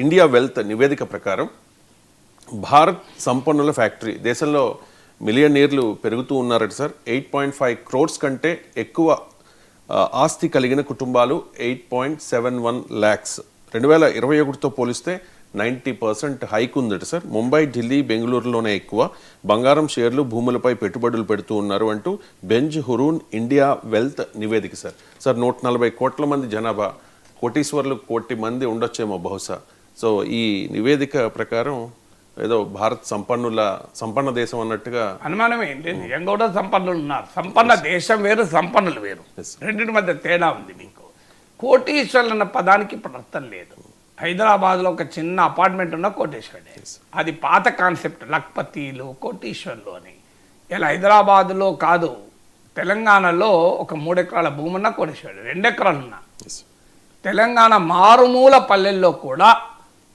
India wealth నివేదిక ప్రకారం Bharat సంపన్నుల factory, దేశంలో మిలియనీర్లు పెరుగుతూ ఉన్నారట సార్. 8.5 crores కంటే ఎక్కువ ఆస్తి కలిగిన కుటుంబాలు 8.71 lakhs. 2021తో పోలిస్తే 90% హైక్ ఉందట సార్. ముంబై, ఢిల్లీ, బెంగళూరులోనే ఎక్కువ బంగారం, షేర్లు, భూములపై పెట్టుబడులు పెడుతూ ఉన్నారు అంటూ బెంజ్ హురూన్ ఇండియా వెల్త్ నివేదిక సార్. 140 కోట్ల మంది జనాభా, కోటీశ్వర్లు కోటి మంది ఉండొచ్చేమో బహుశా. సో ఈ నివేదిక ప్రకారం ఏదో భారత్ సంపన్న దేశం అన్నట్టుగా అనుమానం ఏంటి? నిజంగా కూడా సంపన్నులు ఉన్నారు. సంపన్న దేశం వేరు, సంపన్నులు వేరు. రెండింటి మధ్య తేడా ఉంది. మీకు కోటీశ్వర్లు అన్న పదానికి ఇప్పుడు అర్థం లేదు. హైదరాబాద్లో ఒక చిన్న అపార్ట్మెంట్ ఉన్న కోటీశ్వరుడే. అది పాత కాన్సెప్ట్, లక్పతీలు, కోటీశ్వర్లు అని. ఇలా హైదరాబాద్లో కాదు, తెలంగాణలో ఒక 3 ఎకరాల భూమి ఉన్న కోటీశ్వరుడు, 2 ఎకరాలు ఉన్నా. తెలంగాణ మారుమూల పల్లెల్లో కూడా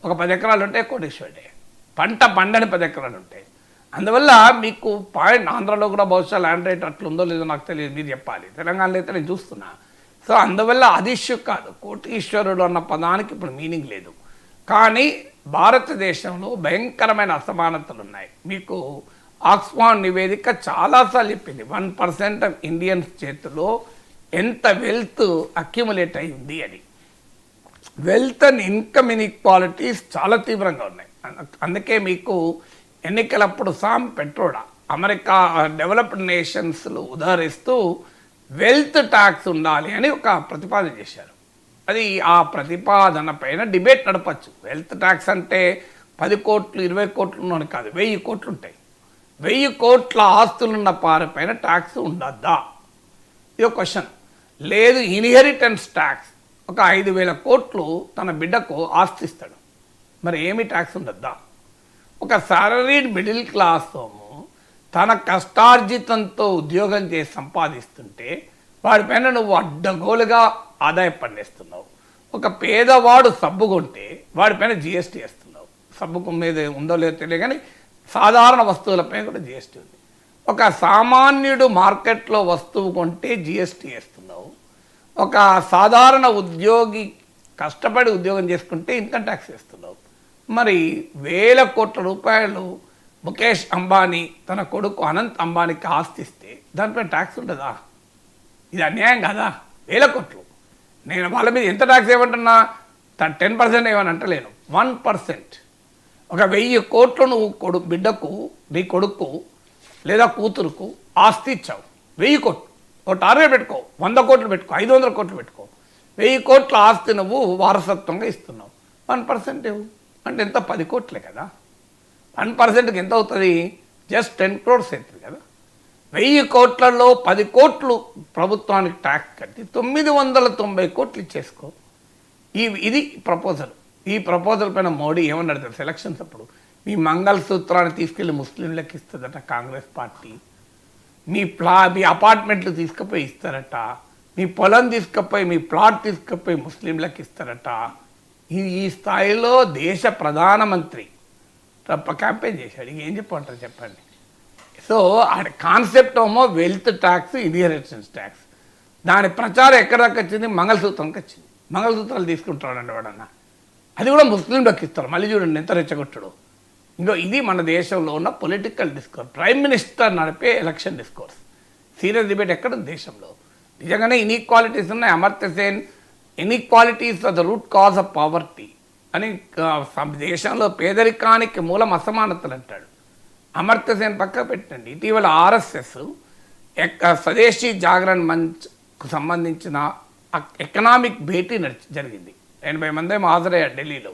ఒక 10 ఎకరాలు ఉంటే కోటీశ్వరుడే. పంట పండని 10 ఎకరాలు ఉంటాయి. అందువల్ల మీకు పాయింట్, ఆంధ్రాలో కూడా బహుశా ల్యాండ్ రేట్ అట్లుందో లేదో నాకు తెలియదు, మీరు చెప్పాలి. తెలంగాణలో అయితే నేను చూస్తున్నా. సో అందువల్ల అది ఇష్యూ కాదు. కోటీశ్వరుడు అన్న పదానికి ఇప్పుడు మీనింగ్ లేదు. కానీ భారతదేశంలో భయంకరమైన అసమానతలు ఉన్నాయి. మీకు ఆక్స్ఫామ్ నివేదిక చాలాసార్లు చెప్పింది, 1% ఆఫ్ ఇండియన్స్ చేతిలో ఎంత వెల్త్ అక్యుములేట్ అయి ఉంది అని. వెల్త్ అండ్ ఇన్కమ్ ఇన్ఈక్వాలిటీస్ చాలా తీవ్రంగా ఉన్నాయి. అందుకే మీకు ఎన్నికలప్పుడు సామ్ పెట్రోడా అమెరికా డెవలప్డ్ నేషన్స్లు ఉదాహరిస్తూ వెల్త్ ట్యాక్స్ ఉండాలి అని ఒక ప్రతిపాదన చేశారు. అది ఆ ప్రతిపాదన పైన డిబేట్ నడపచ్చు. వెల్త్ ట్యాక్స్ అంటే 10 కోట్లు 20 కోట్లు అని కాదు, 1000 కోట్లు ఉంటాయి. 1000 కోట్ల ఆస్తులున్న వారిపైన ట్యాక్స్ ఉండద్దా? ఇది క్వశ్చన్. లేదు, ఇన్హెరిటెన్స్ ట్యాక్స్, ఒక 5,000 కోట్లు తన బిడ్డకు ఆస్తి ఇస్తాడు, మరి ఏమి ట్యాక్స్ ఉండద్దా? ఒక సాలరీడ్ మిడిల్ క్లాస్ తన కష్టార్జితంతో ఉద్యోగం చేసి సంపాదిస్తుంటే వాడిపైన నువ్వు అడ్డగోలుగా ఆదాయం పండిస్తున్నావు. ఒక పేదవాడు సబ్బు కొంటే వాడిపైన జిఎస్టీ వేస్తున్నావు. సబ్బుకు మీద ఉందో లేదో తెలియదు, కానీ సాధారణ వస్తువులపై కూడా జిఎస్టీ ఉంది. ఒక సామాన్యుడు మార్కెట్లో వస్తువు కొంటే జిఎస్టీ వేస్తున్నావు. ఒక సాధారణ ఉద్యోగి కష్టపడి ఉద్యోగం చేసుకుంటే ఇన్కమ్ ట్యాక్స్ వేస్తున్నావు. మరి 1000 కోట్ల రూపాయలు ముఖేష్ అంబానీ తన కొడుకు అనంత్ అంబానీకి ఆస్తిస్తే దానిపై ట్యాక్స్ ఉండదా? ఇది అన్యాయం కాదా? 1000 కోట్లు. నేను వాళ్ళ మీద ఎంత ట్యాక్స్ ఏమంటున్నా? 10% ఏమని అంటలేను, 1%. ఒక 1000 కోట్లు నువ్వు బిడ్డకు, నీ కొడుకు లేదా కూతురుకు ఆస్తి ఇచ్చావు. 1000 కోట్లు ఒక టార్గెట్ పెట్టుకో, 100 కోట్లు పెట్టుకో, 500 కోట్లు పెట్టుకో. 1000 కోట్ల ఆస్తి నువ్వు వారసత్వంగా ఇస్తున్నావు. 1% ఇవ్వు అంటే ఎంత? 10 కోట్లే కదా. 1%కి ఎంత అవుతుంది? జస్ట్ 10 crores అవుతుంది కదా. 1000 కోట్లలో 10 కోట్లు ప్రభుత్వానికి ట్యాక్స్ కట్టి 990 కోట్లు ఇచ్చేసుకో. ఇది ప్రపోజల్. ఈ ప్రపోజల్ పైన మోడీ ఏమన్నాడు తెలుసు? ఎలక్షన్స్ అప్పుడు మీ మంగళసూత్రాన్ని తీసుకెళ్ళి ముస్లింలకు ఇస్తుందట కాంగ్రెస్ పార్టీ. మీ అపార్ట్మెంట్లు తీసుకుపోయి ఇస్తారట. మీ పొలం తీసుకుపోయి, మీ ప్లాట్ తీసుకుపోయి ముస్లింలకు ఇస్తారట. ఈ స్థాయిలో దేశ ప్రధానమంత్రి క్యాంపెయిన్ చేశాడు. ఏం చెప్పంటారు చెప్పండి? సో ఆ కాన్సెప్ట్ ఏమో వెల్త్ ట్యాక్స్, ఇన్హెరిటెన్స్ ట్యాక్స్. దాని ప్రచారం ఎక్కడ దాకా వచ్చింది? మంగళసూత్రంకి వచ్చింది. మంగళసూత్రాలు తీసుకుంటాడండి వాడన్నా, అది కూడా ముస్లింలకు ఇస్తారు. మళ్ళీ చూడండి ఎంత రెచ్చగొట్టడు. ఇది మన దేశంలో ఉన్న పొలిటికల్ డిస్కోర్స్. ప్రైమ్ మినిస్టర్ నడిపే ఎలక్షన్ డిస్కోర్స్. సీరియస్ డిబేట్ ఎక్కడ దేశంలో? నిజంగానే ఇన్ఈక్వాలిటీస్ ఉన్నాయి. Amartya Sen inequalities are the root cause of poverty అని దేశంలో పేదరికానికి మూలం అసమానతలు అంటాడు. అమర్త్య సేన్ పక్క పెట్టండి. ఇటీవల ఆర్ఎస్ఎస్ స్వదేశీ జాగరణ్ మంచ్కు సంబంధించిన ఎకనామిక్ భేటీ జరిగింది. 80 మంది హాజరయ్యారు ఢిల్లీలో.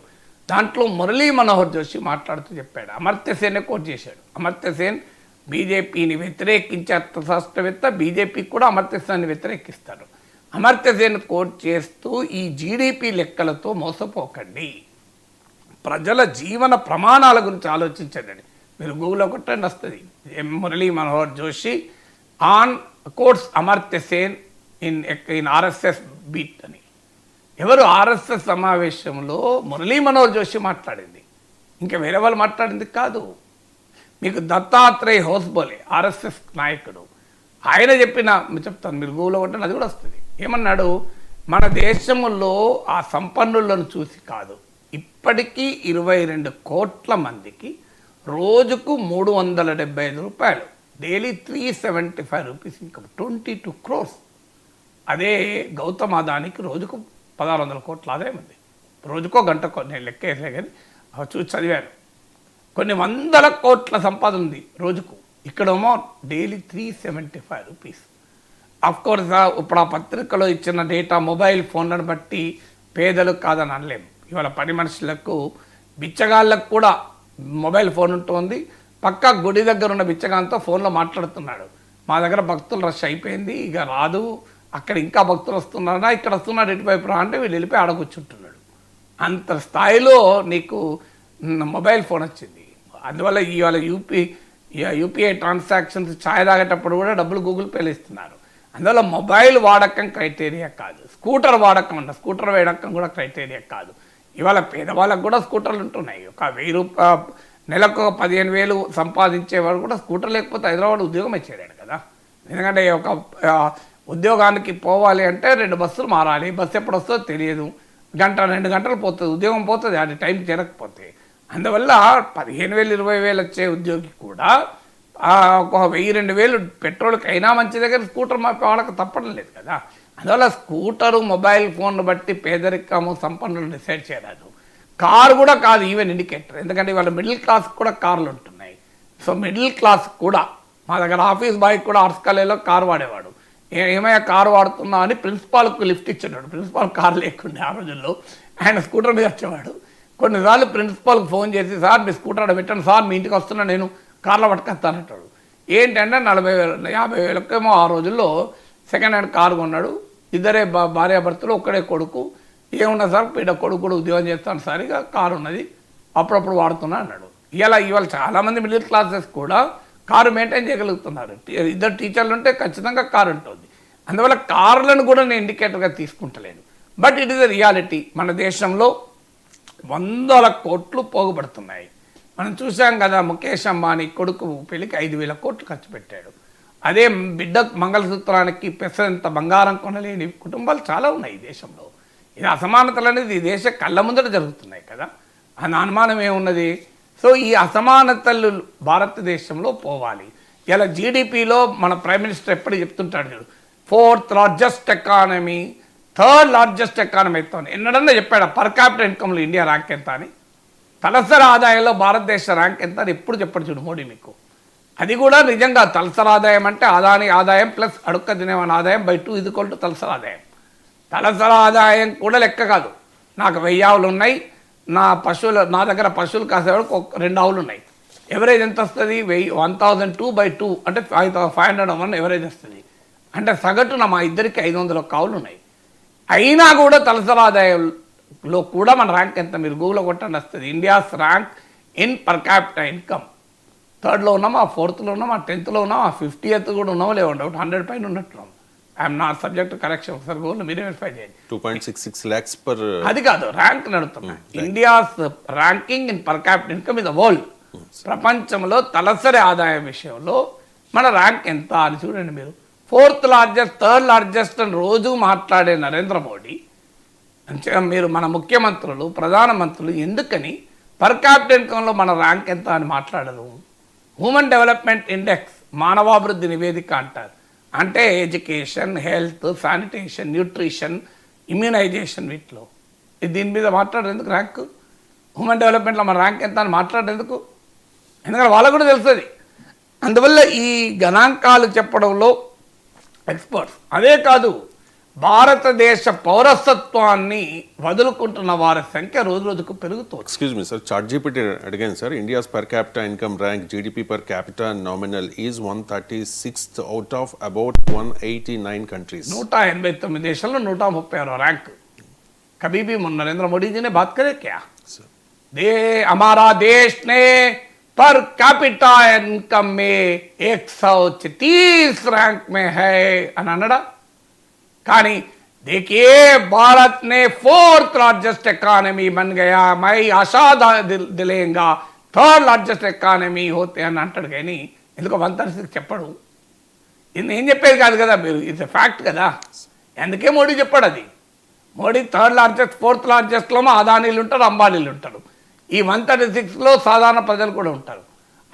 దాంట్లో మురళీ మనోహర్ జోషి మాట్లాడుతూ చెప్పాడు, అమర్త్య సేన్ కోట్ చేశాడు. అమర్త్య సేన్ బీజేపీని వ్యతిరేకించే అర్థశాస్త్రవేత్త, బీజేపీ కూడా అమర్త్య సేన్ని వ్యతిరేకిస్తారు. అమర్త్య సేన్ కోట్ చేస్తూ ఈ జీడిపి లెక్కలతో మోసపోకండి, ప్రజల జీవన ప్రమాణాల గురించి ఆలోచించండి. మీరు గూగుల్లో కొట్టండి, వస్తుంది. Murali Manohar Joshi on quotes Amartya Sen in RSS beat అని. ఎవరు? ఆర్ఎస్ఎస్ సమావేశంలో మురళీ మనోహర్ జోషి మాట్లాడింది, ఇంకా వేరే వాళ్ళు మాట్లాడింది కాదు. మీకు దత్తాత్రేయ హోస్బోలే ఆర్ఎస్ఎస్ నాయకుడు, ఆయన చెప్తాను, మీరు గూగుల్లో కొట్టండి, అది కూడా వస్తుంది. ఏమన్నాడు? మన దేశంలో ఆ సంపన్నులను చూసి కాదు, ఇప్పటికీ 22 కోట్ల మందికి రోజుకు 375 రూపాయలు, డైలీ 375 రూపీస్ ఇన్కమ్, 22 crores. అదే గౌతమ్ అదానికి రోజుకు 1600 కోట్ల ఆదాయం ఉంది. రోజుకో గంటకో నేను లెక్క వేసే కానీ చూసి చదివాను. కొన్ని వందల కోట్ల సంపాదన ఉంది రోజుకు. ఇక్కడేమో డైలీ 375 రూపీస్. అఫ్కోర్స్ ఇప్పుడు ఆ పత్రికలో ఇచ్చిన డేటా మొబైల్ ఫోన్లను బట్టి పేదలు కాదని అనలేము. ఇవాళ పని మనుషులకు, బిచ్చగాళ్ళకు కూడా మొబైల్ ఫోన్ ఉంటుంది. పక్కా గుడి దగ్గర ఉన్న బిచ్చగాంతో ఫోన్లో మాట్లాడుతున్నాడు. మా దగ్గర భక్తులు రష్ అయిపోయింది, ఇక రాదు, అక్కడ ఇంకా భక్తులు వస్తున్నారా, ఇక్కడ వస్తున్నాడు, ఎటువైపు రా అంటే వీళ్ళు వెళ్ళిపోయి ఆడ కూర్చుంటున్నాడు. అంత స్థాయిలో నీకు మొబైల్ ఫోన్ వచ్చింది. అందువల్ల ఇవాళ యూపీఐ ట్రాన్సాక్షన్స్ ఛాయ్ తాగేటప్పుడు కూడా డబ్బులు గూగుల్ పేలు ఇస్తున్నారు. అందువల్ల మొబైల్ వాడకం క్రైటీరియా కాదు, స్కూటర్ వాడకం అంట, స్కూటర్ వాడకం కూడా క్రైటీరియా కాదు. ఇవాళ పేదవాళ్ళకు కూడా స్కూటర్లు ఉంటున్నాయి. ఒక 1000 నెలకు 15,000 సంపాదించేవాడు కూడా స్కూటర్ లేకపోతే హైదరాబాద్ ఉద్యోగం ఇచ్చేదాడు కదా. ఎందుకంటే ఒక ఉద్యోగానికి పోవాలి అంటే 2 బస్సులు మారాలి, బస్సు ఎప్పుడు వస్తుందో తెలియదు, 1-2 గంటలు పోతుంది, ఉద్యోగం పోతుంది అది టైంకి చేరకపోతే. అందువల్ల 15,000 20,000 వచ్చే ఉద్యోగి కూడా ఒక 1000-2000 పెట్రోల్కి అయినా మంచి దగ్గర స్కూటర్ మా వాళ్ళకి తప్పడం లేదు కదా. అందువల్ల స్కూటరు, మొబైల్ ఫోన్ను బట్టి పేదరికము సంపన్నులు డిసైడ్ చేయరాదు. కారు కూడా కాదు ఈవెన్ ఇండికేటర్. ఎందుకంటే ఇవాళ మిడిల్ క్లాస్ కూడా కార్లు ఉంటున్నాయి. సో మిడిల్ క్లాస్ కూడా, మా దగ్గర ఆఫీస్ బాయ్ కూడా ఆర్ట్స్ కాలేజీలో కారు వాడేవాడు. ఏమయ్యా కారు వాడుతున్నా అని ప్రిన్సిపాల్కు లిఫ్ట్ ఇచ్చేవాడు. ప్రిన్సిపాల్ కారు లేకుండా ఆ రోజుల్లో ఆయన స్కూటర్ మీద వచ్చేవాడు. కొన్నిసార్లు ప్రిన్సిపాల్కి ఫోన్ చేసి, సార్ మీ స్కూటర్ అక్కడ పెట్టండి సార్, మీ ఇంటికి వస్తున్నా, నేను కార్లో పట్టుకొస్తానంటాడు. ఏంటంటే 40,000-50,000 ఆ రోజుల్లో సెకండ్ హ్యాండ్ కారు కొన్నాడు. ఇద్దరే భార్యాభర్తలు, ఒక్కడే కొడుకు. ఏమున్నా సార్ పీడ కొడుకు కూడా ఉద్యోగం చేస్తాను సార్, ఇక కారు ఉన్నది, అప్పుడప్పుడు వాడుతున్నా అన్నాడు. ఇవాళ చాలామంది మిడిల్ క్లాసెస్ కూడా కారు మెయింటైన్ చేయగలుగుతున్నారు. 2 టీచర్లు ఉంటే ఖచ్చితంగా కారు ఉంటుంది. అందువల్ల కార్లను కూడా నేను ఇండికేటర్గా తీసుకుంటలేను. But it is a reality. మన దేశంలో 100,000 కోట్లు పోగుపడుతున్నాయి. మనం చూసాం కదా, ముఖేష్ అంబానీ కొడుకు పెళ్లికి 5,000 కోట్లు ఖర్చు పెట్టాడు. అదే బిడ్డ మంగళసూత్రానికి పెసరంత బంగారం కొనలేని కుటుంబాలు చాలా ఉన్నాయి ఈ దేశంలో. ఇది అసమానతలు అనేది ఈ దేశ కళ్ళ ముందట జరుగుతున్నాయి కదా, అని అనుమానం ఏమున్నది. సో ఈ అసమానతలు భారతదేశంలో పోవాలి. ఇలా జీడిపిలో మన ప్రైమ్ మినిస్టర్ ఎప్పుడు చెప్తుంటాడు, 4th largest economy, 3rd largest economy అవుతాను. ఎన్నడన్నా చెప్పాడు పర్ క్యాపిటల్ ఇన్కమ్లో ఇండియా ర్యాంక్ ఎంత అని, తలసరి ఆదాయంలో భారతదేశ ర్యాంక్ ఎంత అని ఎప్పుడు చెప్పాడు చూడు మోడీ మీకు. అది కూడా నిజంగా తలసరి ఆదాయం అంటే అదాని ఆదాయం ప్లస్ అడుక్క తినేవాని ఆదాయం /2 = తలసరి ఆదాయం. తలసరి ఆదాయం కూడా లెక్క కాదు. నాకు 1000 ఆవులు ఉన్నాయి, నా దగ్గర పశువులు కాసేవాడికి 2 ఆవులు ఉన్నాయి. ఎవరేజ్ ఎంత వస్తుంది? 1,002/2 అంటే 501 ఎవరేజ్ వస్తుంది. అంటే సగటున మా ఇద్దరికి 501 ఆవులు ఉన్నాయి. అయినా కూడా తలసరి ఆదాయంలో కూడా మన ర్యాంక్ ఎంత మీరు గూగుల్లో కొట్టండి వస్తుంది. India's rank in per capital income 3rd ఉన్నామా, 4th ఉన్నామా, 10th ఉన్నామా, 50th కూడా ఉన్నామో లేవు, 100 పైన ఉన్నట్టున్నాం. I'm not subject to correction. ఒకసారి గూగుల్లో మీరే వెరిఫై చేయండి. 2.66 lakhs per. అది కాదు ర్యాంక్ నడుతున్నా. India's ranking in per capital income in the world. ప్రపంచంలో తలసరి ఆదాయం విషయంలో మన ర్యాంక్ ఎంత అని చూడండి మీరు. 4th లార్జెస్ట్, 3rd లార్జెస్ట్ అని రోజు మాట్లాడే నరేంద్ర మోడీ, మీరు మన ముఖ్యమంత్రులు, ప్రధానమంత్రులు ఎందుకని పర్ క్యాపిటల్ ఇన్కంలో మన ర్యాంక్ ఎంత అని మాట్లాడరు? హ్యూమన్ డెవలప్మెంట్ ఇండెక్స్, మానవాభివృద్ధి నివేదిక అంటారు. అంటే education, health, sanitation, nutrition, immunisation, వీటిలో దీని మీద మాట్లాడేందుకు ర్యాంకు? హ్యూమన్ డెవలప్మెంట్లో మన ర్యాంక్ ఎంత అని మాట్లాడేందుకు? ఎందుకంటే వాళ్ళకు కూడా తెలుస్తుంది. అందువల్ల ఈ గణాంకాలు చెప్పడంలో ఎక్స్పర్ట్స్. అదే కాదు, భారతదేశ పౌరసత్వాన్ని వదులుకుంటున్న వారి సంఖ్య రోజు రోజుకు పెరుగుతుంది. ఎక్స్క్యూజ్ మీ సార్, ChatGPT అడిగాను sir. India's per capita income rank GDP per capita nominal is 136th out of about 189 countries. 189 దేశాల్లో 136 ర్యాంక్. कभी भी नरेंद्र मोदी जी ने बात करे क्या? हमारा देश ने पर कैपिटा इनकम में 136 रैंक में है अनानडा. కానీ देखिए भारत ने 4th लार्जेस्ट ఎకానమీ बन गया. मैं आशा दिलेगा 3rd లార్జెస్ట్ ఎకానమీ होते అని అంటాడు. కానీ ఎందుకో 136 చెప్పడు. ఇది నేను చెప్పేది కాదు కదా, మీరు ఇట్స్ ఫ్యాక్ట్ కదా. అందుకే మోడీ చెప్పాడు అది. మోడీ థర్డ్ లార్జెస్ట్, ఫోర్త్ లార్జెస్ట్లో అదానీలు ఉంటారు, అంబానీలు ఉంటారు. ఈ 136లో సాధారణ ప్రజలు కూడా ఉంటారు.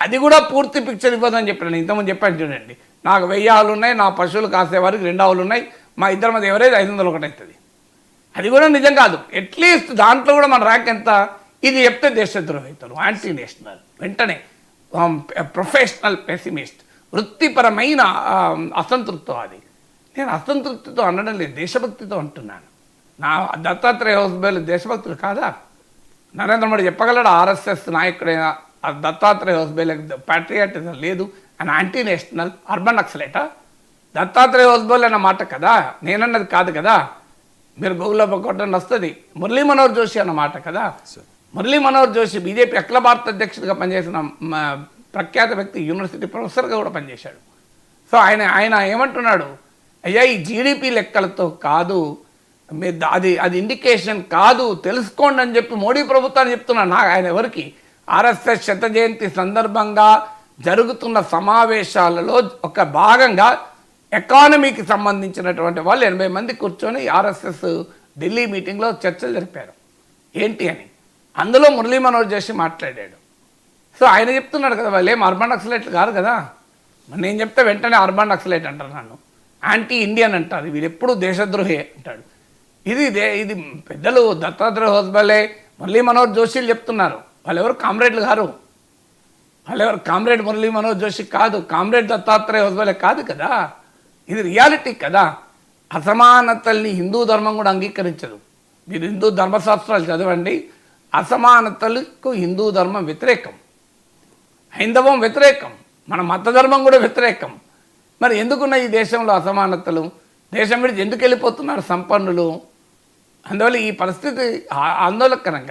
అది కూడా పూర్తి పిక్చర్ ఇవ్వదని చెప్పాను. ఇంతకుముందు చెప్పాను చూడండి, నాకు 1000 ఆవులు ఉన్నాయి, నా పశువులు కాసేవారికి 2 ఆవులు ఉన్నాయి, మా ఇద్దరి మధ్య ఎవరైతే 501 అవుతుంది. అది కూడా నిజం కాదు. అట్లీస్ట్ దాంట్లో కూడా మన ర్యాంక్ ఎంత, ఇది చెప్తే దేశద్రోహి అవుతారు, యాంటీ నేషనల్. వెంటనే ప్రొఫెషనల్ పెసిమిస్ట్, వృత్తిపరమైన అసంతృప్తితో. నేను అసంతృప్తితో అనడం లేదు, దేశభక్తితో అంటున్నాను. నా దత్తాత్రేయ హోస్బేల్ దేశభక్తులు కాదా? నరేంద్ర మోడీ చెప్పగలడు ఆర్ఎస్ఎస్ నాయకుడైన దత్తాత్రేయ హోస్బేల్ ప్యాట్రియాటిజం లేదు అని, యాంటీ నేషనల్ అర్బన్ నక్సలైటా? దత్తాత్రేయ హోస్బేల్ అన్న మాట కదా, నేనన్నది కాదు కదా. మీరు గూగుల్లో కొట్టండి వస్తుంది. మురళీ మనోహర్ జోషి అన్న మాట కదా. మురళీ మనోహర్ జోషి బీజేపీ అఖిల భారత అధ్యక్షుడిగా పనిచేసిన ప్రఖ్యాత వ్యక్తి, యూనివర్సిటీ ప్రొఫెసర్గా కూడా పనిచేశాడు. సో ఆయన ఏమంటున్నాడు, అయ్యా ఈ జీడిపి లెక్కలతో కాదు, మీరు అది ఇండికేషన్ కాదు, తెలుసుకోండి అని చెప్పి మోడీ ప్రభుత్వాన్ని చెప్తున్నాను. ఆయన ఎవరికి? ఆర్ఎస్ఎస్ శత జయంతి సందర్భంగా జరుగుతున్న సమావేశాలలో ఒక భాగంగా ఎకానమీకి సంబంధించినటువంటి వాళ్ళు 80 మంది కూర్చొని ఆర్ఎస్ఎస్ ఢిల్లీ మీటింగ్లో చర్చలు జరిపారు ఏంటి అని. అందులో మురళీ మనోహర్ జోషి మాట్లాడాడు. సో ఆయన చెప్తున్నాడు కదా, వాళ్ళు ఏం అర్బన్ నక్సలైట్లు కాదు కదా. నేను చెప్తే వెంటనే అర్బన్ నక్సలైట్ అంటారు, నన్ను యాంటీ ఇండియన్ అంటారు, వీడు ఎప్పుడు దేశద్రోహి అంటాడు. ఇది పెద్దలు దత్తాత్రేయ హోస్బలే, మురళీ మనోహర్ జోషిలు చెప్తున్నారు. వాళ్ళెవరు కామ్రేడ్లు గారు, వాళ్ళెవరు కామ్రేడ్ మురళీ మనోహర్ జోషి కాదు, కామ్రేడ్ దత్తాత్రేయ హోస్బలే కాదు కదా. ఇది రియాలిటీ కదా. అసమానతల్ని హిందూ ధర్మం కూడా అంగీకరించదు. మీరు హిందూ ధర్మశాస్త్రాలు చదవండి. అసమానతలకు హిందూ ధర్మం వ్యతిరేకం, హైందవం వ్యతిరేకం, మన మత ధర్మం కూడా వ్యతిరేకం. మరి ఎందుకున్న ఈ దేశంలో అసమానతలు? దేశం విడిచి ఎందుకు వెళ్ళిపోతున్నారు సంపన్నులు? అందువల్ల ఈ పరిస్థితి ఆందోళనకరం కదా.